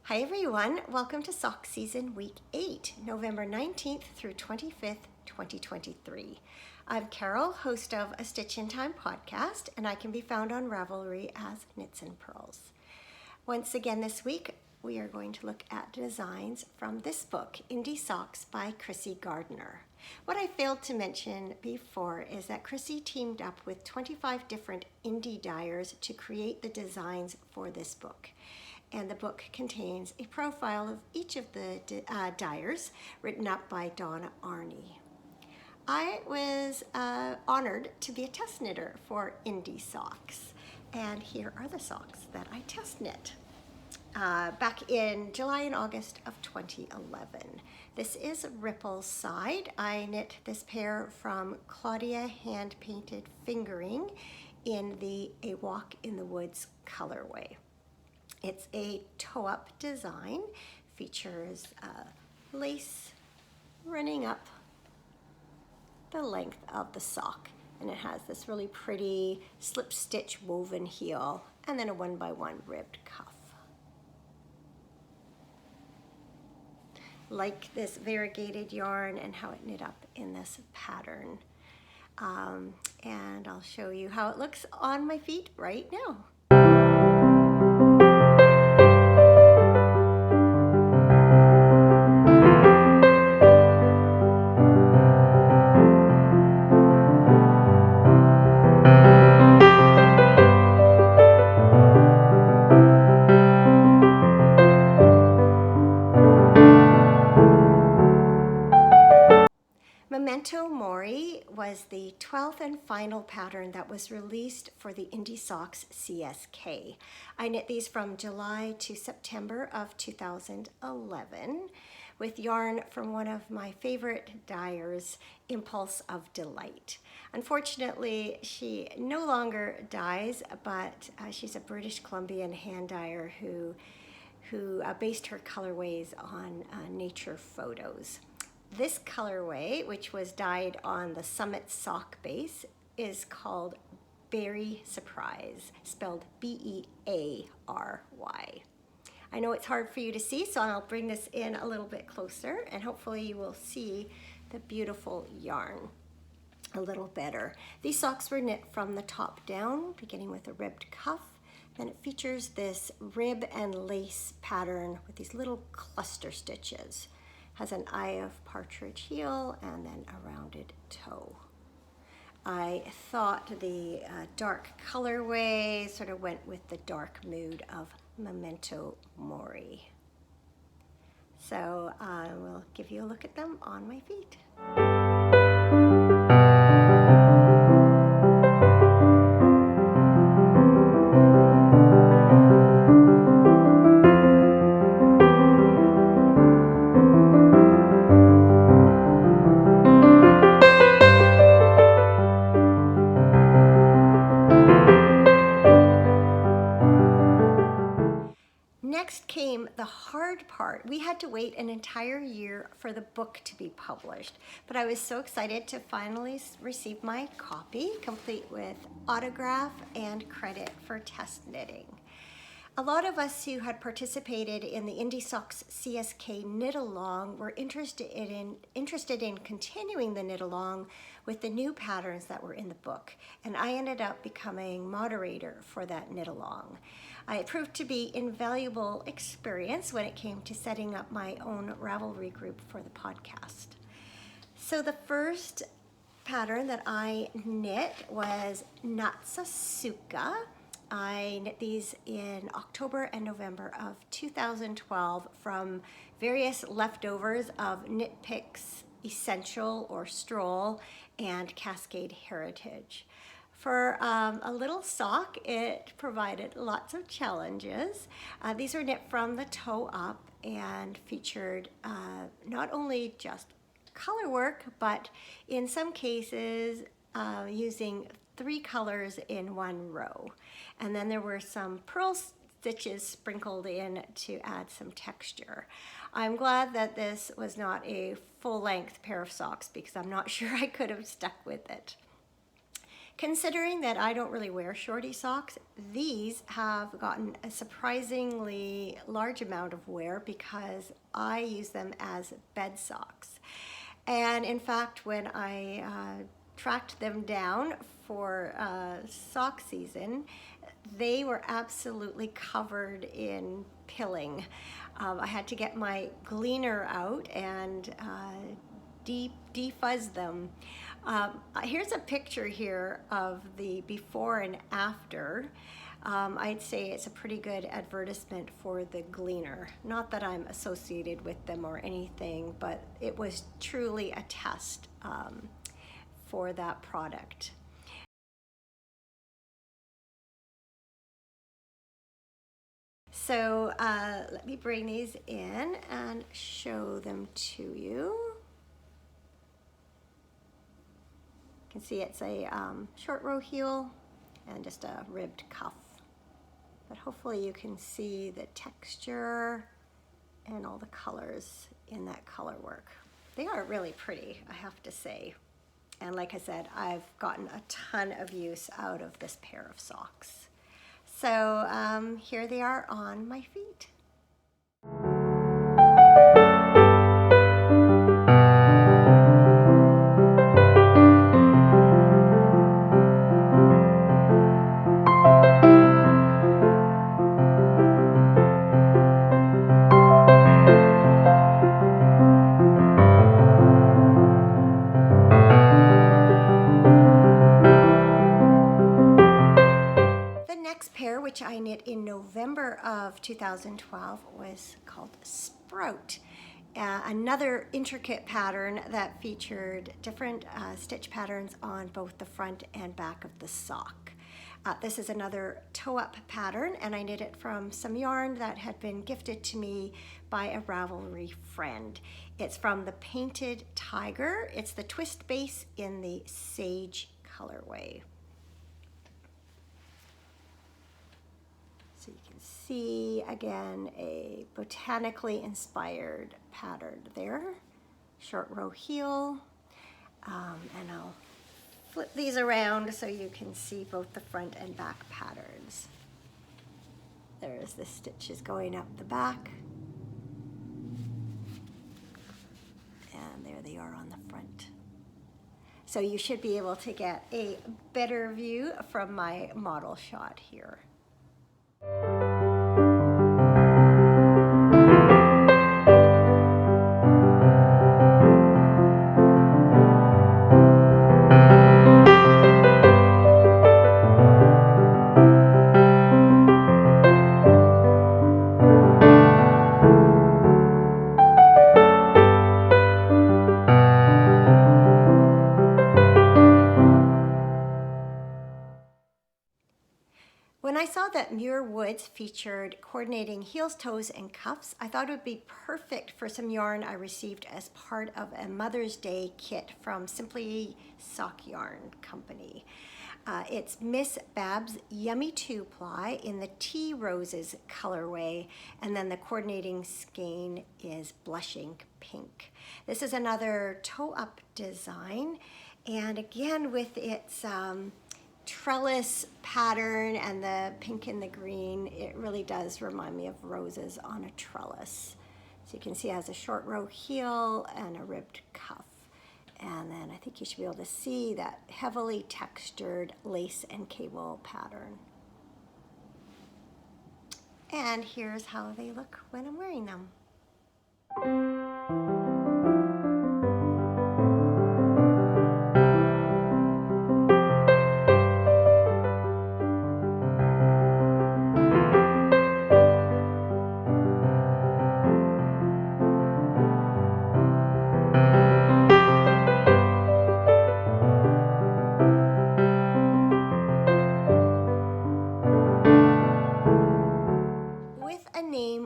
Hi everyone, welcome to Sock Season Week 8, November 19th through 25th, 2023. I'm Carol, host of a Stitch in Time podcast, and I can be found on Ravelry as Knits and Pearls. Once again this week, we are going to look at designs from this book, Indie Socks by Chrissy Gardiner. What I failed to mention before is that Chrissy teamed up with 25 different indie dyers to create the designs for this book. And the book contains a profile of each of the dyers written up by Donna Arney. I was honored to be a test knitter for Indie Socks, and here are the socks that I test knit back in July and August of 2011. This is Ripple's Side. I knit this pair from Claudia Hand Painted Fingering in the A Walk in the Woods colorway. It's a toe-up design, features lace running up the length of the sock, and it has this really pretty slip stitch woven heel and then a 1x1 ribbed cuff. Like this variegated yarn and how it knit up in this pattern. And I'll show you how it looks on my feet right now. Memento Mori was the 12th and final pattern that was released for the Indie Socks CSK. I knit these from July to September of 2011 with yarn from one of my favorite dyers, Impulse of Delight. Unfortunately, she no longer dyes, but she's a British Columbian hand dyer who based her colorways on nature photos. This colorway, which was dyed on the Summit sock base, is called Berry Surprise, spelled B-E-A-R-Y. I know it's hard for you to see, so I'll bring this in a little bit closer, and hopefully you will see the beautiful yarn a little better. These socks were knit from the top down, beginning with a ribbed cuff. Then it features this rib and lace pattern with these little cluster stitches. Has an eye of partridge heel and then a rounded toe. I thought the dark colorway sort of went with the dark mood of Memento Mori. So I will give you a look at them on my feet. Next came the hard part. We had to wait an entire year for the book to be published, but I was so excited to finally receive my copy, complete with autograph and credit for test knitting. A lot of us who had participated in the Indie Socks CSK knit along were interested in continuing the knit along with the new patterns that were in the book, and I ended up becoming moderator for that knit along. It proved to be invaluable experience when it came to setting up my own Ravelry group for the podcast. So the first pattern that I knit was Natsasuka. I knit these in October and November of 2012 from various leftovers of Knit Picks Essential or Stroll and Cascade Heritage. For a little sock, it provided lots of challenges. These were knit from the toe up and featured not only just color work, but in some cases using 3 colors in one row. And then there were some purl stitches sprinkled in to add some texture. I'm glad that this was not a full-length pair of socks because I'm not sure I could have stuck with it. Considering that I don't really wear shorty socks, these have gotten a surprisingly large amount of wear because I use them as bed socks. And in fact, when I tracked them down for sock season, they were absolutely covered in pilling. I had to get my gleaner out and defuzz them. Here's a picture here of the before and after. I'd say it's a pretty good advertisement for the gleaner. Not that I'm associated with them or anything, but it was truly a test for that product. So let me bring these in and show them to you. You can see it's a short row heel and just a ribbed cuff. But hopefully you can see the texture and all the colors in that color work. They are really pretty, I have to say. And like I said, I've gotten a ton of use out of this pair of socks. So here they are on my feet. Pair, which I knit in November of 2012, was called Sprout. Another intricate pattern that featured different stitch patterns on both the front and back of the sock. This is another toe-up pattern, and I knit it from some yarn that had been gifted to me by a Ravelry friend. It's from the Painted Tiger. It's the twist base in the Sage colorway. So you can see, again, a botanically inspired pattern there. Short row heel, and I'll flip these around so you can see both the front and back patterns. There's the stitches going up the back, and there they are on the front. So you should be able to get a better view from my model shot here. When I saw that Muir Woods featured coordinating heels, toes, and cuffs, I thought it would be perfect for some yarn I received as part of a Mother's Day kit from Simply Sock Yarn Company. It's Miss Babs Yummy 2-ply in the Tea Roses colorway, and then the coordinating skein is Blushing Pink. This is another toe-up design, and again with its trellis pattern and the pink and the green, it really does remind me of roses on a trellis. So you can see it has a short row heel and a ribbed cuff. And then I think you should be able to see that heavily textured lace and cable pattern. And here's how they look when I'm wearing them.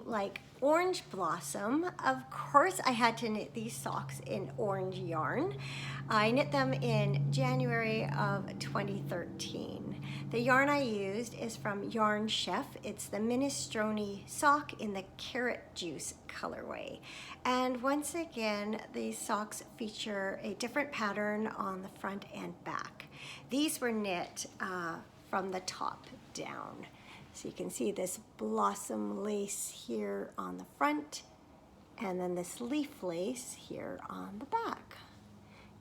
Like Orange Blossom, of course I had to knit these socks in orange yarn. I knit them in January of 2013. The yarn I used is from Yarn Chef. It's the Minestrone sock in the Carrot Juice colorway. And once again, these socks feature a different pattern on the front and back. These were knit from the top down. So you can see this blossom lace here on the front, and then this leaf lace here on the back.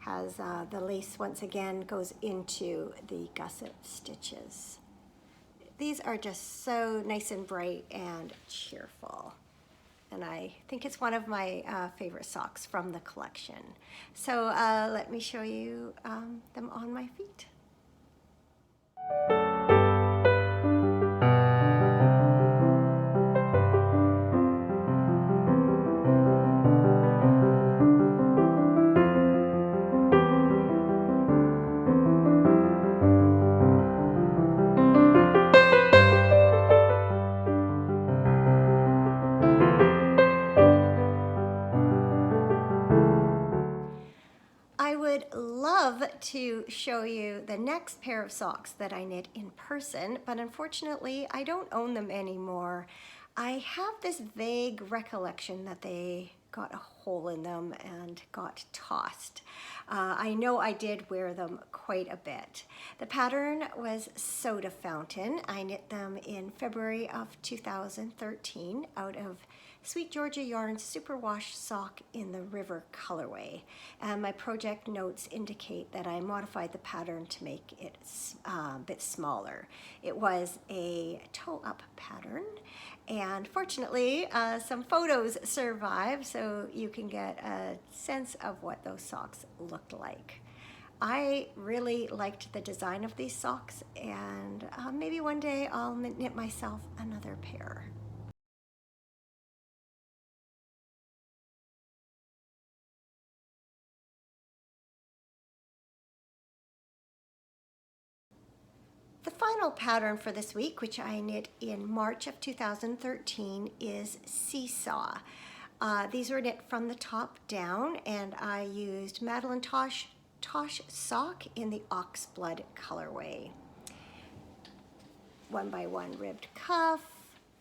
Has the lace once again goes into the gusset stitches. These are just so nice and bright and cheerful. And I think it's one of my favorite socks from the collection. So let me show you them on my feet. I would love to show you the next pair of socks that I knit in person, but unfortunately I don't own them anymore. I have this vague recollection that they got a hole in them and got tossed. I know I did wear them quite a bit. The pattern was Soda Fountain. I knit them in February of 2013 out of Sweet Georgia Yarn's Superwash sock in the River colorway. And my project notes indicate that I modified the pattern to make it a bit smaller. It was a toe-up pattern, and fortunately some photos survive so you can get a sense of what those socks looked like. I really liked the design of these socks, and maybe one day I'll knit myself another pair. The final pattern for this week, which I knit in March of 2013, is Seesaw. These were knit from the top down, and I used Madeline Tosh sock in the Oxblood colorway. 1x1 ribbed cuff,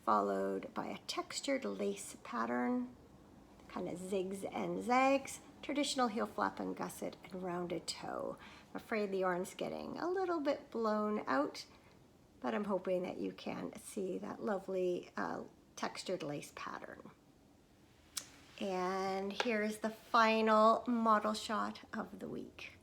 followed by a textured lace pattern, kind of zigs and zags, traditional heel flap and gusset, and rounded toe. I'm afraid the yarn's getting a little bit blown out, but I'm hoping that you can see that lovely textured lace pattern. And here's the final model shot of the week.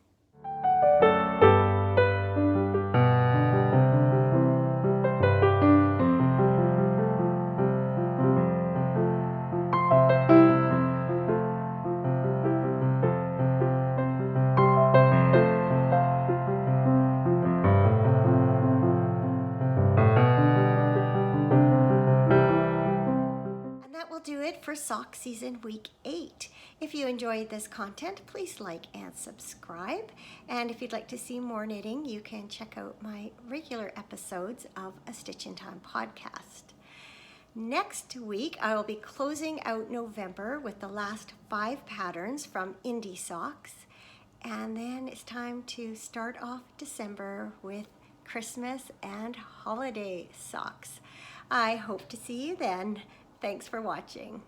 Do it for sock season week 8. If you enjoyed this content, please like and subscribe. And if you'd like to see more knitting, you can check out my regular episodes of A Stitch in Time podcast. Next week, I will be closing out November with the last 5 patterns from Indie Socks. And then it's time to start off December with Christmas and holiday socks. I hope to see you then. Thanks for watching.